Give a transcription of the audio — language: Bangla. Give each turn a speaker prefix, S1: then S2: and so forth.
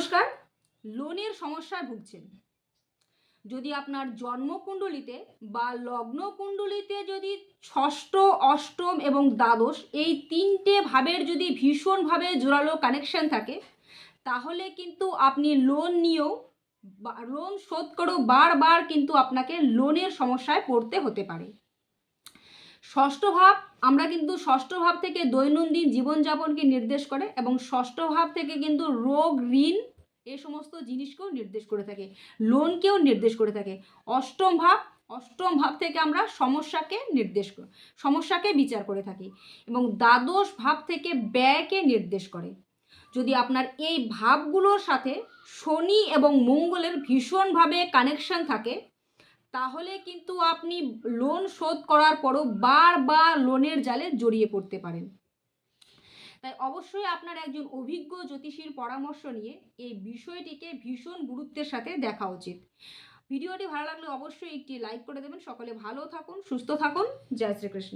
S1: নমস্কার। লোনের সমস্যায় ভুগছেন, যদি আপনার জন্মকুণ্ডলিতে বা লগ্নকুণ্ডলিতে যদি ষষ্ঠ, অষ্টম এবং দ্বাদশ এই তিনটে ভাবের যদি ভীষণভাবে জোরালো কানেকশন থাকে, তাহলে কিন্তু আপনি লোন নিয়েও লোন শোধ করেও বারবার কিন্তু আপনাকে লোনের সমস্যায় পড়তে হতে পারে। ষষ্ঠ ভাব, আমরা কিন্তু ষষ্ঠ ভাব থেকে দৈনন্দিন জীবনযাপনকে নির্দেশ করে এবং ষষ্ঠ ভাব থেকে কিন্তু রোগ, ঋণ এ সমস্ত জিনিসকেও নির্দেশ করে থাকে, লোনকেও নির্দেশ করে থাকে। অষ্টম ভাব থেকে আমরা সমস্যাকে বিচার করে থাকি এবং দ্বাদশ ভাব থেকে ব্যয়কে নির্দেশ করে। যদি আপনার এই ভাবগুলোর সাথে শনি এবং মঙ্গলের ভীষণভাবে কানেকশন থাকে, তাহলে কিন্তু আপনি লোন শোধ করার পরও বারবার লোনের জালে জড়িয়ে পড়তে পারেন। তাই অবশ্যই আপনার একজন অভিজ্ঞ জ্যোতিষীর পরামর্শ নিয়ে এই বিষয়টিকে ভীষণ গুরুত্বের সাথে দেখা উচিত। ভিডিওটি ভালো লাগলে অবশ্যই একটি লাইক করে দেবেন। সকলে ভালো থাকুন, সুস্থ থাকুন। জয় শ্রীকৃষ্ণ।